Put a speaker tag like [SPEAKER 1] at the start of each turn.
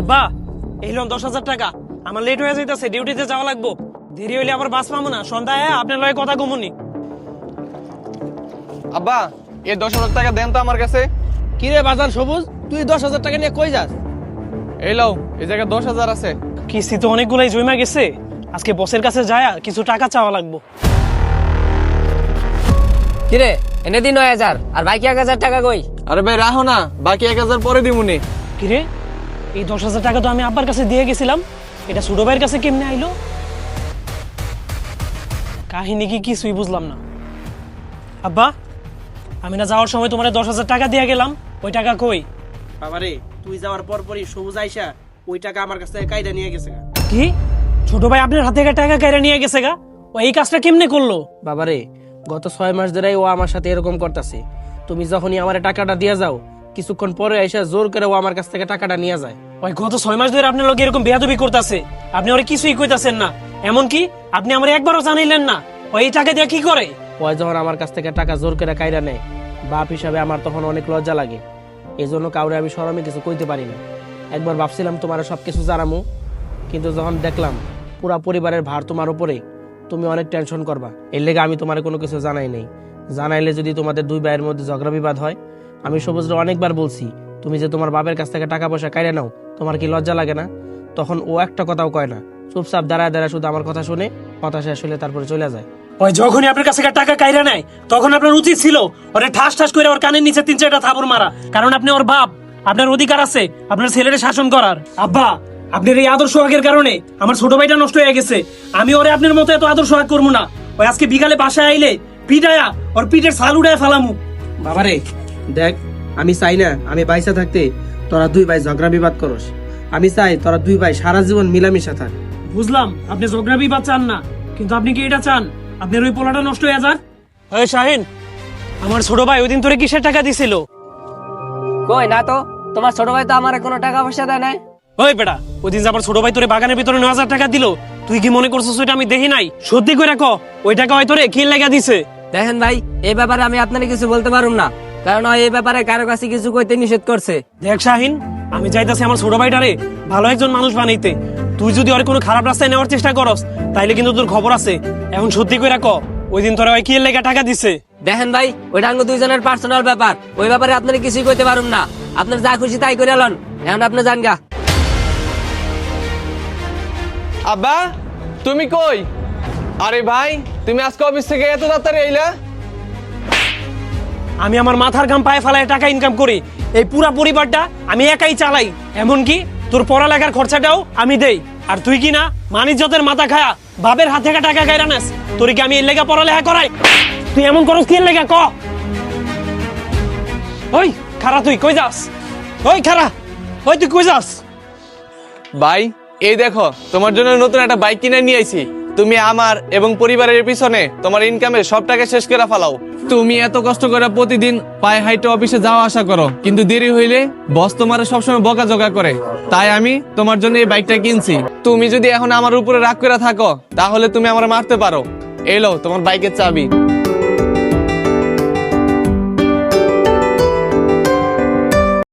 [SPEAKER 1] আব্বা এই লোন 10,000 টাকা। আমার লেট হয়ে যাইতেছে, ডিউটিতে যাওয়া লাগবো। দেরি হইলে আবার বাস পাবো না। সন্ধ্যায় আপনার লগে কথা কমুনি।
[SPEAKER 2] আব্বা এই 10,000 টাকা দেন তো আমার কাছে।
[SPEAKER 3] কি রে বাজার সবুজ, তুই 10,000 টাকা নিয়ে কই যাস?
[SPEAKER 2] এই লাও, এই জায়গায় 10,000 আছে।
[SPEAKER 1] কিস্তি তো অনেকগুলাই জমা গেছে, আজকে বসের কাছে যায় কিছু টাকা চাওয়া লাগবো।
[SPEAKER 4] কি রে এনে দিন 9,000 আর বাকি 1,000 টাকা কই?
[SPEAKER 2] আরে ভাই রাখো না, বাকি 1,000 পরে দিমুনি।
[SPEAKER 1] কিরে এই 10,000 টাকা তো আমি আব্বার কাছে দিয়ে গেছিলাম, এটা ছোট ভাইয়ের কাছে কেমনে আইলো? কাহিনী কি কিছুই বুঝলাম না। আব্বা আমি না যাওয়ার সময় তোমার 10,000 টাকা দিয়ে গেলাম, ওই টাকা কই?
[SPEAKER 3] বাবারে তুই যাওয়ার পরই সবুজ আইসা ওই টাকা আমার কাছ থেকে কাইটা নিয়ে গেছে।
[SPEAKER 1] কি ছোট ভাই আপনার হাতে টাকা কেড়ে নিয়ে গেছে গা? ও এই কাজটা কেমনে করলো?
[SPEAKER 3] বাবারে গত 6 মাস ধরে ও আমার সাথে এরকম করতেছে। তুমি যখনই আমার টাকাটা দিয়ে যাও, কিছুক্ষণ পরে আইসা জোর করে ও আমার কাছ থেকে টাকাটা নিয়ে যায়।
[SPEAKER 1] ওই গত 6 মাস ধরে আপনার লোক এরকম বেয়াদবি করতেছে, আপনি ওরে কিছুই কইতাছেন না। এমনকি আপনি আমার একবারও জানাইলেন না ওই টাকা দিয়ে কি করে।
[SPEAKER 3] ওই যখন আমার কাছ থেকে টাকা জোর করে কাইরা নেয়, বাপ হিসাবে আমার তখন অনেক লজ্জা লাগে। এই জন্য কাউরে আমি শরমে কিছু কইতে পারি না। একবার ভাবছিলাম তোমার সবকিছু জানামু, কিন্তু যখন দেখলাম পুরা পরিবারের ভার তোমার উপরে, তুমি অনেক টেনশন করবা। এর লেগে আমি তোমার কোনো কিছু জানাই নাই। জানাইলে যদি তোমাদের দুই ভাইয়ের মধ্যে ঝগড়া বিবাদ হয়। আমি সবুজরে অনেকবার বলছি, তুমি যে তোমার বাপের কাছ থেকে টাকা পয়সা কাইরা নাও, তোমার কি লজ্জা লাগে না? তখন ও একটা কথাও কয় না, চুপচাপ দাঁড়ায় দাঁড়ায় শুধু আমার কথা শুনে, কথা শেষ হলে তারপরে চলে যায়।
[SPEAKER 1] ওই যখনই আপনার কাছে টাকা কাইরা নেয় তখন আপনার উচিত ছিল ওরে ঠাস ঠাস করে ওর কানের নিচে 3-4টা থাপড় মারা, কারণ আপনি ওর বাপ, আপনার অধিকার আছে আপনার ছেলেরে শাসন করার। আব্বা আপনার এই আদর্শ সোহাগের কারণে আমার ছোট ভাইটা নষ্ট হয়ে গেছে। আমি ওরে আপনার মতো এত আদর্শ সোহাগ করবো না। ওই আজকে বিকালে বাসায় আইলে পিটায়া ওর পিঠের ছাল উড়ায় ফালামু।
[SPEAKER 3] বাবারে দেখ, আমি চাই না আমি বাইসা থাকতে তোরা দুই ভাই ঝগড়া বিবাদ করস। আমি চাই তোরা দুই ভাই সারা জীবন মিলামিশা থাক।
[SPEAKER 1] বুঝলাম আপনি ঝগড়া বিবাদ চান না, কিন্তু আপনি কি এটা চান আপনার ওই পোলাটা নষ্ট হয়ে যাক? ওই শাহিন, আমার ছোট ভাই ওই দিন তোরে কিসের টাকা দিছিল?
[SPEAKER 4] কই না তো, তোমার ছোট ভাই তো আমার কোনো টাকা পয়সা দেয় নাই।
[SPEAKER 1] ওই বেটা ওই দিন আমার ছোট ভাই তোরে বাগানের ভিতরে 9,000 টাকা দিল, তুই কি মনে করছিস ওইটা আমি দেখি নাই? সত্যি করে ক, ওই টাকা হয়তো রে কি লাগা দিছে?
[SPEAKER 4] দেখেন ভাই, এই ব্যাপারে আমি আপনার কিছু বলতে পারুম না, কারণ এই ব্যাপারে কারো কাছে কিছু কইতে নিষেধ করছে।
[SPEAKER 1] দেখ শাহিন, আমি চাইতাছি আমার ছোট ভাইটারে ভালো একজন মানুষ বানাইতে। তুই যদি ওর কোনো খারাপ রাস্তায় নেওয়ার চেষ্টা করস তাইলে কিন্তু তোর খবর আছে। এখন সত্যি করে ক, ওই দিন তোরা ওই কি লেগে টাকা দিছে?
[SPEAKER 4] দেখেন ভাই, ওইটা আঙ্গু দুইজনের পার্সোনাল ব্যাপার, ওই ব্যাপারে আপনার কিছুই কইতে পারুম না। আপনার যা খুশি তাই করে লন, এখন আপনি যান গা।
[SPEAKER 2] আব্বা তুমি কই? আরে ভাই তুমি আজকে অফিস থেকে এত তাড়াতাড়ি আইলা?
[SPEAKER 1] আমি আমার মাথার ঘাম পায়ে ফেলায় টাকা ইনকাম করি, এই পুরা পরিবারটা আমি একাই চালাই। এমনকি তোর পড়ালেখার খরচাটাও আমি দেই। আর তুই কি না মানিজ্যতের মাথা খায়া বাপের হাত থেকে টাকা গাইরা নেস? তোর কি আমি এর লেগা পড়ালেখা করাই? তুই এমন করস কি এর লেগা ক? ওই খারা তুই কই যাস? ওই খারা, ওই তুই কই যাস?
[SPEAKER 2] ভাই এই দেখো, তোমার জন্য নতুন একটা বাইক কিনে নিয়ে আইছি। তুমি আমার এবং পরিবারের পিছনে তোমার ইনকামের সব টাকা শেষ করে ফেলাও। তুমি এত কষ্ট করে প্রতিদিন পায়ে হাইটে অফিসে যাওয়া আসা করো, কিন্তু দেরি হইলে বস তোমার সবসময় বকাঝকা করে। তাই আমি তোমার জন্য এই বাইকটা কিনছি। তুমি যদি এখন আমার উপরে রাগ করে থাকো তাহলে তুমি আমার মারতে পারো। এই লও তোমার বাইকের চাবি।